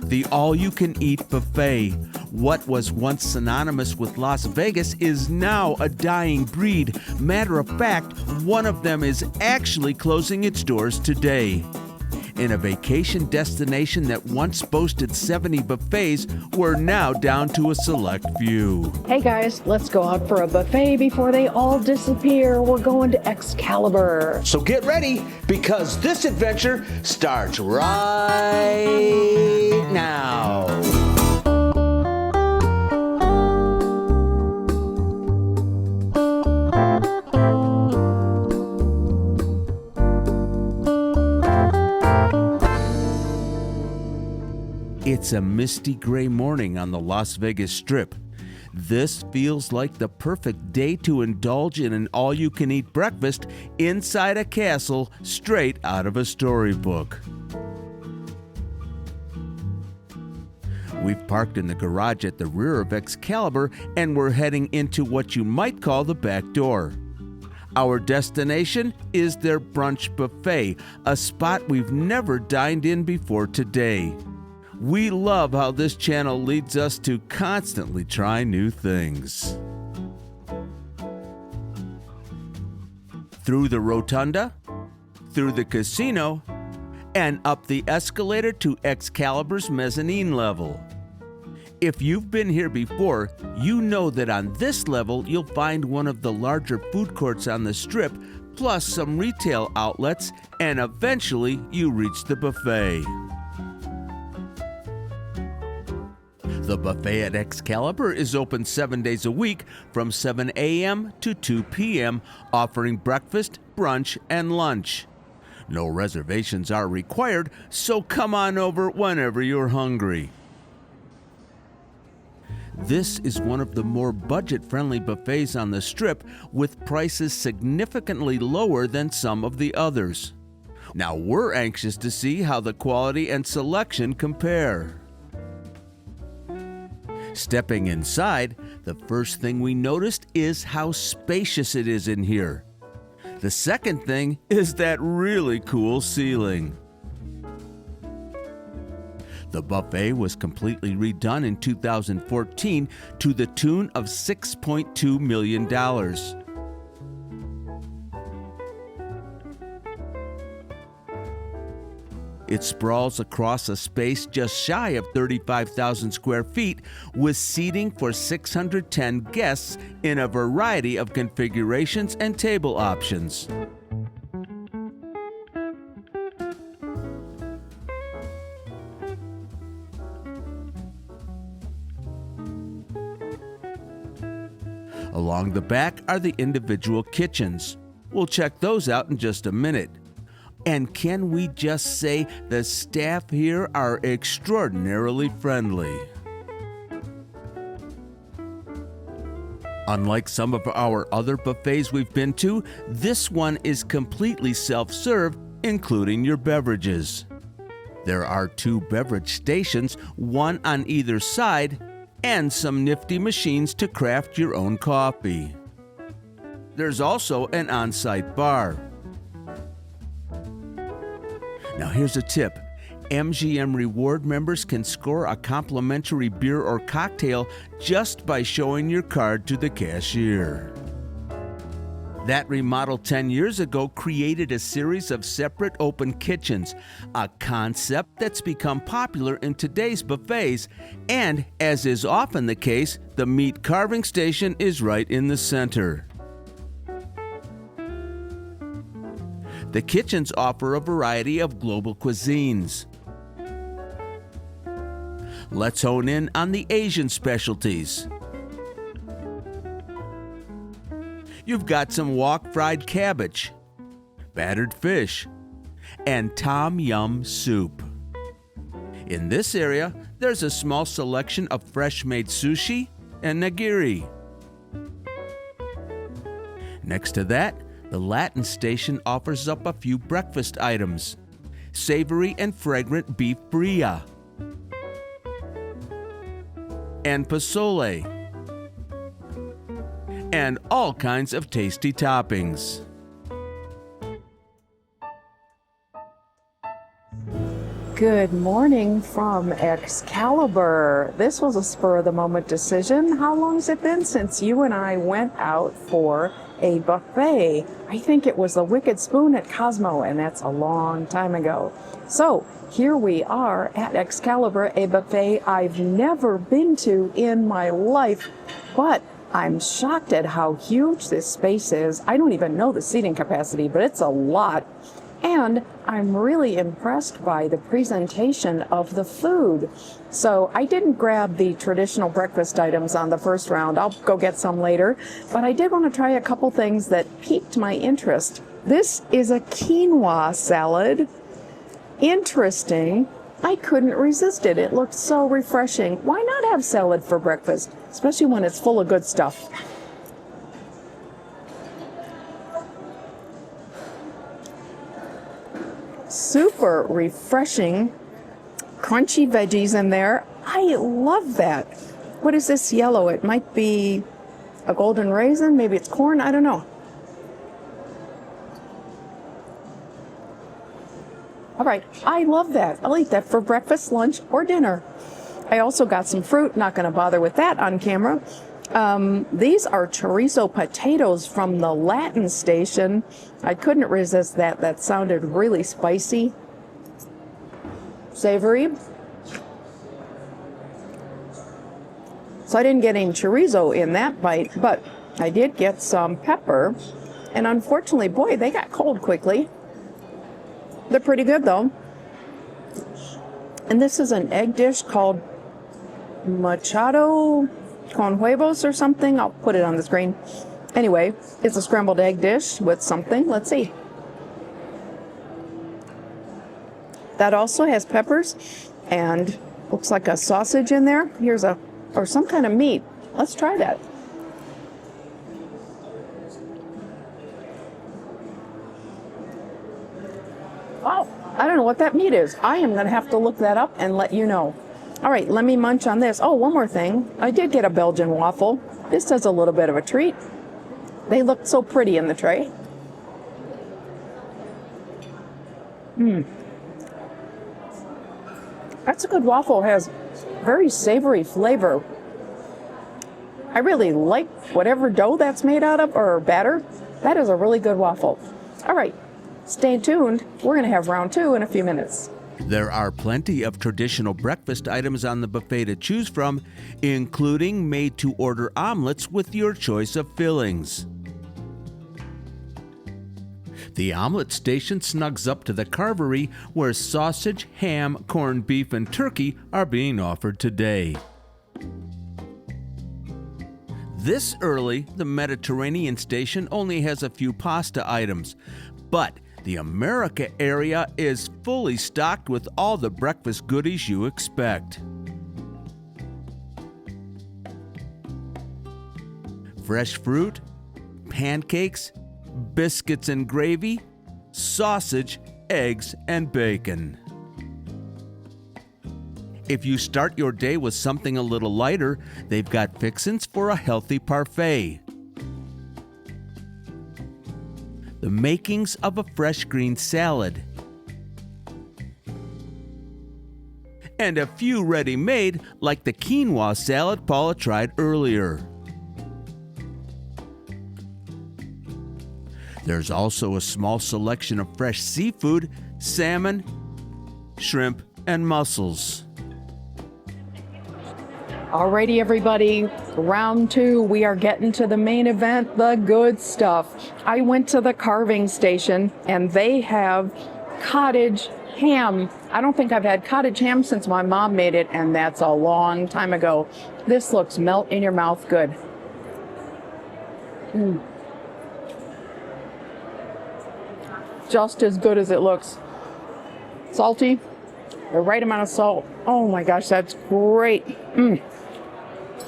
The all-you-can-eat buffet. What was once synonymous with Las Vegas is now a dying breed. Matter of fact, one of them is actually closing its doors today. In a vacation destination that once boasted 70 buffets, we're now down to a select few. Hey guys, let's go out for a buffet before they all disappear. We're going to Excalibur. So get ready, because this adventure starts right now. It's a misty gray morning on the Las Vegas Strip. This feels like the perfect day to indulge in an all-you-can-eat breakfast inside a castle straight out of a storybook. We've parked in the garage at the rear of Excalibur, and we're heading into what you might call the back door. Our destination is their Brunch Buffet, a spot we've never dined in before today. We love how this channel leads us to constantly try new things. Through the rotunda, through the casino, and up the escalator to Excalibur's mezzanine level. If you've been here before, you know that on this level you'll find one of the larger food courts on the Strip, plus some retail outlets, and eventually you reach the buffet. The buffet at Excalibur is open 7 days a week from 7 a.m. to 2 p.m., offering breakfast, brunch, and lunch. No reservations are required, so come on over whenever you're hungry. This is one of the more budget-friendly buffets on the Strip, with prices significantly lower than some of the others. Now we're anxious to see how the quality and selection compare. Stepping inside, the first thing we noticed is how spacious it is in here. The second thing is that really cool ceiling. The buffet was completely redone in 2014 to the tune of $6.2 million. It sprawls across a space just shy of 35,000 square feet, with seating for 610 guests in a variety of configurations and table options. Along the back are the individual kitchens. We'll check those out in just a minute. And can we just say the staff here are extraordinarily friendly. Unlike some of our other buffets we've been to, this one is completely self-serve, including your beverages. There are 2 beverage stations, one on either side, and some nifty machines to craft your own coffee. There's also an on-site bar. Now here's a tip. MGM Reward members can score a complimentary beer or cocktail just by showing your card to the cashier. That remodel 10 years ago created a series of separate open kitchens, a concept that's become popular in today's buffets, and as is often the case, the meat carving station is right in the center. The kitchens offer a variety of global cuisines. Let's hone in on the Asian specialties. You've got some wok fried cabbage, battered fish, and tom yum soup. In this area, there's a small selection of fresh-made sushi and nigiri. Next to that, the Latin station offers up a few breakfast items: savory and fragrant beef birria, and pozole, and all kinds of tasty toppings. Good morning from Excalibur. This was a spur-of-the-moment decision. How long has it been since you and I went out for a buffet? I think it was the Wicked Spoon at Cosmo, and that's a long time ago. So here we are at Excalibur, a buffet I've never been to in my life, but I'm shocked at how huge this space is. I don't even know the seating capacity, but it's a lot. And I'm really impressed by the presentation of the food. So I didn't grab the traditional breakfast items on the first round. I'll go get some later. But I did want to try a couple things that piqued my interest. This is a quinoa salad. Interesting. I couldn't resist it. It looked so refreshing. Why not have salad for breakfast, especially when it's full of good stuff? Super refreshing, crunchy veggies in there. I love that. What is this yellow? It might be a golden raisin. Maybe it's corn. I don't know. All right. I love that. I'll eat that for breakfast, lunch, or dinner. I also got some fruit. Not going to bother with that on camera. These are chorizo potatoes from the Latin station. I couldn't resist that. That sounded really spicy, savory. So I didn't get any chorizo in that bite, but I did get some pepper. And unfortunately, boy, they got cold quickly. They're pretty good though. And this is an egg dish called machado con huevos or something. I'll put it on the screen. Anyway, it's a scrambled egg dish with something. Let's see. That also has peppers and looks like a sausage in there. Here's or some kind of meat. Let's try that. Oh, I don't know what that meat is. I am going to have to look that up and let you know. All right, let me munch on this. Oh, one more thing. I did get a Belgian waffle. This does a little bit of a treat. They look so pretty in the tray. That's a good waffle. It has very savory flavor. I really like whatever dough that's made out of, or batter. That is a really good waffle. All right, stay tuned. We're going to have round two in a few minutes. There are plenty of traditional breakfast items on the buffet to choose from, including made-to-order omelets with your choice of fillings. The omelet station snugs up to the Carvery, where sausage, ham, corned beef, and turkey are being offered today. This early, the Mediterranean station only has a few pasta items, but the America area is fully stocked with all the breakfast goodies you expect. Fresh fruit, pancakes, biscuits and gravy, sausage, eggs, and bacon. If you start your day with something a little lighter, they've got fixins for a healthy parfait. The makings of a fresh green salad, and a few ready-made like the quinoa salad Paula tried earlier. There's also a small selection of fresh seafood, salmon, shrimp, and mussels. Alrighty, everybody, round two, we are getting to the main event, the good stuff. I went to the carving station and they have cottage ham. I don't think I've had cottage ham since my mom made it, and that's a long time ago. This looks melt in your mouth good. Just as good as it looks. Salty, the right amount of salt. Oh my gosh, that's great.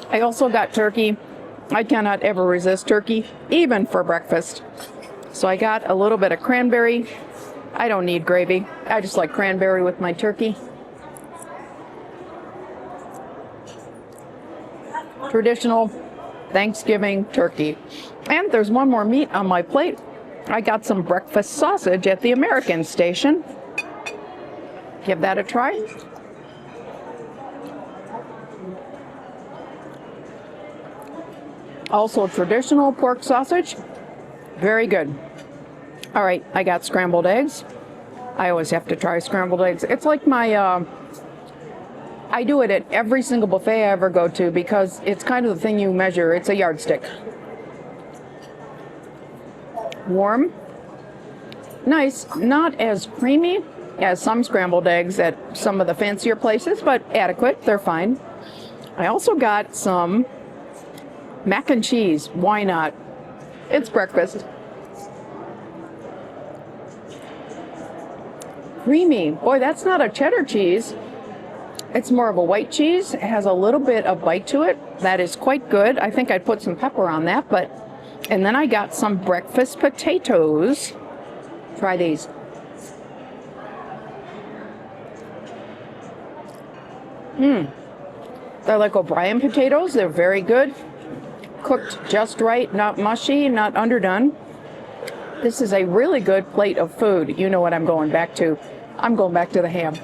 I also got turkey. I cannot ever resist turkey, even for breakfast. So I got a little bit of cranberry. I don't need gravy. I just like cranberry with my turkey. Traditional Thanksgiving turkey. And there's one more meat on my plate. I got some breakfast sausage at the American station. give that a try. Also traditional pork sausage, very good. All right, I got scrambled eggs. I always have to try scrambled eggs. It's like my, I do it at every single buffet I ever go to because it's kind of the thing you measure. It's a yardstick. Warm, nice, not as creamy as some scrambled eggs at some of the fancier places, but adequate, they're fine. I also got some mac and cheese, why not? It's breakfast. Creamy, boy, that's not a cheddar cheese. It's more of a white cheese. It has a little bit of bite to it. That is quite good. I think I'd put some pepper on that, and then I got some breakfast potatoes. Try these. They're like O'Brien potatoes. They're very good. Cooked just right, not mushy, not underdone. This is a really good plate of food. You know what I'm going back to. I'm going back to the ham.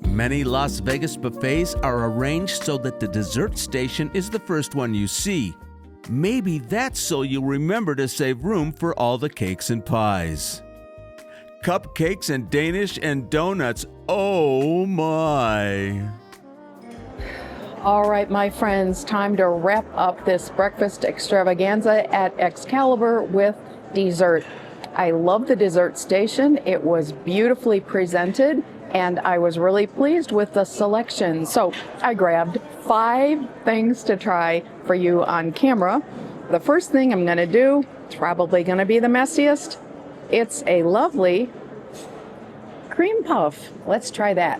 Many Las Vegas buffets are arranged so that the dessert station is the first one you see. Maybe that's so you'll remember to save room for all the cakes and pies. Cupcakes and Danish and donuts, oh my! All right, my friends, time to wrap up this breakfast extravaganza at Excalibur with dessert. I love the dessert station. It was beautifully presented, and I was really pleased with the selection. So I grabbed 5 things to try for you on camera. The first thing I'm gonna do, it's probably gonna be the messiest. It's a lovely cream puff. Let's try that.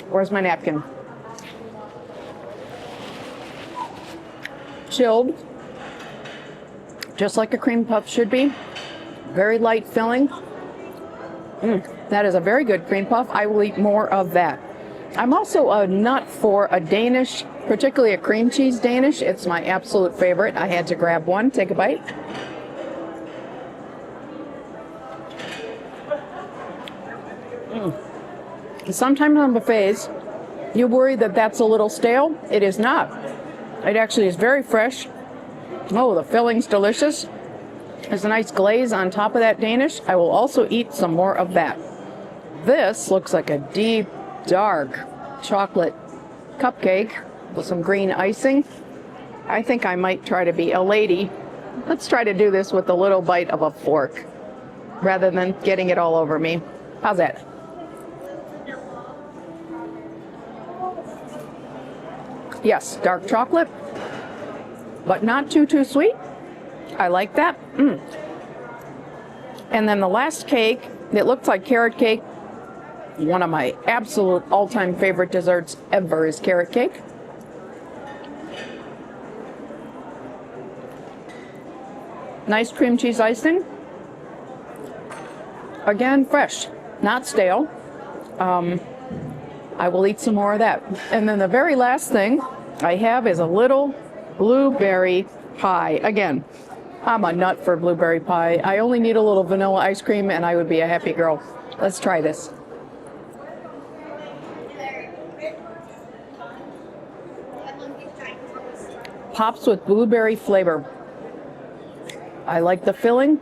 Where's my napkin? Chilled, just like a cream puff should be. Very light filling. That is a very good cream puff. I will eat more of that. I'm also a nut for a Danish, particularly a cream cheese Danish. It's my absolute favorite. I had to grab one. Take a bite. Sometimes on buffets, you worry that that's a little stale. It is not. It actually is very fresh. Oh, the filling's delicious. There's a nice glaze on top of that Danish. I will also eat some more of that. This looks like a deep, dark chocolate cupcake with some green icing. I think I might try to be a lady. Let's try to do this with a little bite of a fork rather than getting it all over me. How's that? Yes, dark chocolate, but not too sweet. I like that. And then the last cake, it looks like carrot cake. One of my absolute all-time favorite desserts ever is carrot cake. Nice cream cheese icing. Again, fresh, not stale. I will eat some more of that. And then the very last thing I have is a little blueberry pie. Again, I'm a nut for blueberry pie. I only need a little vanilla ice cream and I would be a happy girl. Let's try this. Pops with blueberry flavor. I like the filling.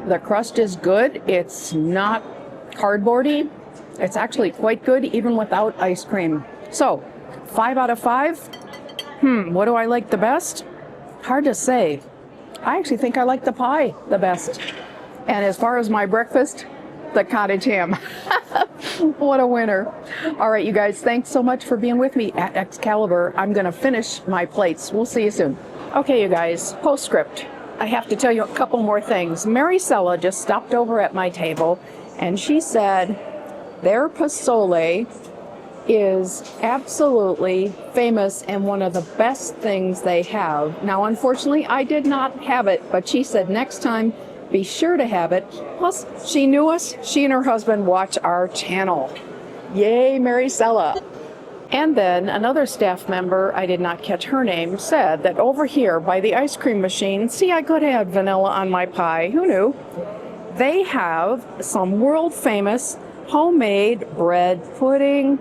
The crust is good. It's not cardboardy. It's actually quite good even without ice cream. So, 5 out of 5. What do I like the best? Hard to say. I actually think I like the pie the best. And as far as my breakfast, the cottage ham. What a winner. All right, you guys, thanks so much for being with me at Excalibur. I'm going to finish my plates. We'll see you soon. Okay, you guys, postscript. I have to tell you a couple more things. Maricela just stopped over at my table and she said their pozole is absolutely famous and one of the best things they have. Now, unfortunately, I did not have it, but she said next time, be sure to have it. Plus, she knew us. She and her husband watch our channel. Yay, Maricela. And then another staff member, I did not catch her name, said that over here by the ice cream machine, see, I could have vanilla on my pie, who knew? They have some world famous homemade bread pudding.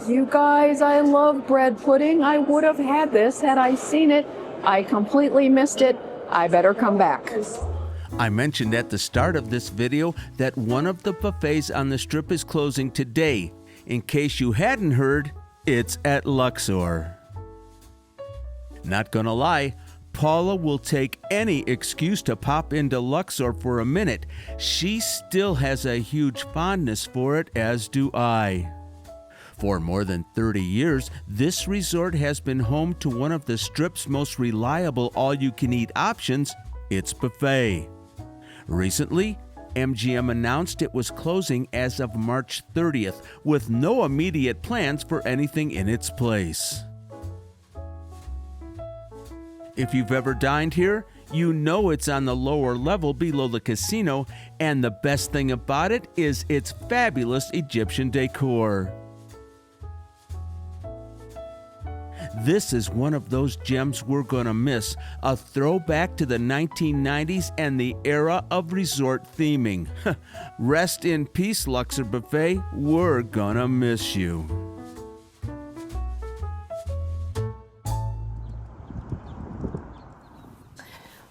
You guys, I love bread pudding. I would have had this had I seen it. I completely missed it. I better come back. I mentioned at the start of this video that one of the buffets on the Strip is closing today. In case you hadn't heard, it's at Luxor. Not gonna lie, Paula will take any excuse to pop into Luxor for a minute. She still has a huge fondness for it, as do I. For more than 30 years, this resort has been home to one of the Strip's most reliable all-you-can-eat options, its buffet. Recently, MGM announced it was closing as of March 30th, with no immediate plans for anything in its place. If you've ever dined here, you know it's on the lower level below the casino, and the best thing about it is its fabulous Egyptian decor. This is one of those gems we're gonna miss, a throwback to the 1990s and the era of resort theming. Rest in peace, Luxor Buffet, we're gonna miss you.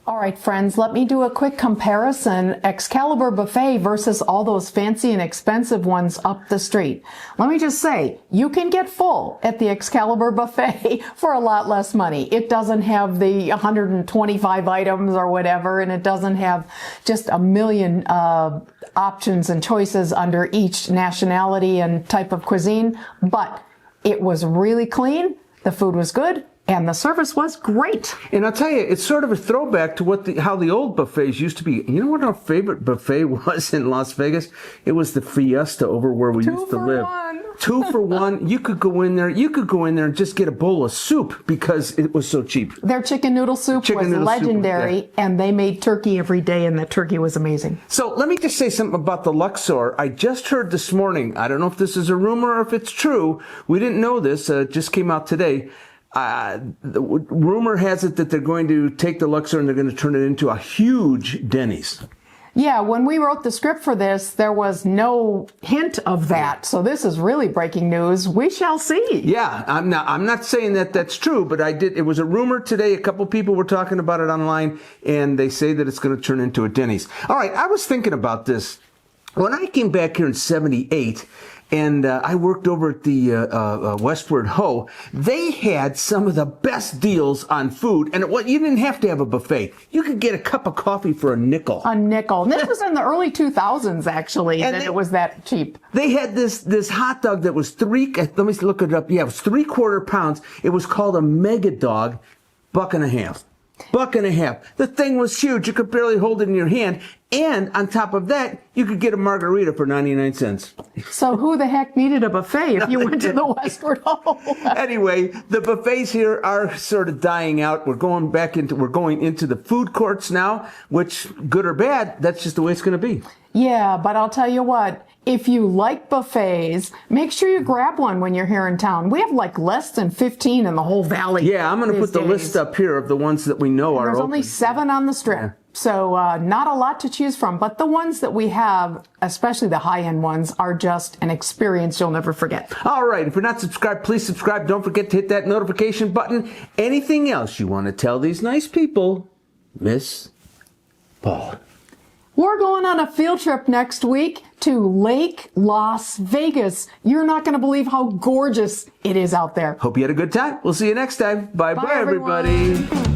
All right, friends, let me do a quick comparison. Excalibur Buffet versus all those fancy and expensive ones up the street. Let me just say, you can get full at the Excalibur Buffet for a lot less money. It doesn't have the 125 items or whatever, and it doesn't have just a million options and choices under each nationality and type of cuisine, but it was really clean, the food was good, and the service was great. And I'll tell you, it's sort of a throwback to how the old buffets used to be. You know what our favorite buffet was in Las Vegas? It was the Fiesta over where we used to live. 2 for 1. You could go in there and just get a bowl of soup because it was so cheap. Their chicken noodle soup was legendary, and they made turkey every day, and the turkey was amazing. So let me just say something about the Luxor. I just heard this morning, I don't know if this is a rumor or if it's true. We didn't know this. It just came out today. The rumor has it that they're going to take the Luxor and they're going to turn it into a huge Denny's. Yeah, when we wrote the script for this, there was no hint of that. So this is really breaking news. We shall see. Yeah, I'm not saying that that's true, but it was a rumor today. A couple people were talking about it online, and they say that it's going to turn into a Denny's. All right, I was thinking about this. When I came back here in 78, and I worked over at the Westward Ho, they had some of the best deals on food. And you didn't have to have a buffet. You could get a cup of coffee for a nickel. A nickel. This was in the early 2000s, actually, and it was that cheap. They had this hot dog that was let me look it up. Yeah, it was 3/4 pounds. It was called a mega dog, $1.50. $1.50. The thing was huge. You could barely hold it in your hand. And on top of that, you could get a margarita for 99 cents. So who the heck needed a buffet if you went to the Westward Ho? Anyway, the buffets here are sort of dying out. We're going into the food courts now, which, good or bad, that's just the way it's going to be. Yeah, but I'll tell you what. If you like buffets, make sure you grab one when you're here in town. We have like less than 15 in the whole valley. Yeah, I'm going to put the list up here of the ones that we know are open. There's only 7 on the Strip. Yeah. So not a lot to choose from, but the ones that we have, especially the high-end ones, are just an experience you'll never forget. All right, if you're not subscribed, please subscribe. Don't forget to hit that notification button. Anything else you want to tell these nice people, Miss Paula? We're going on a field trip next week to Lake Las Vegas. You're not going to believe how gorgeous it is out there. Hope you had a good time. We'll see you next time. Bye-bye, everybody.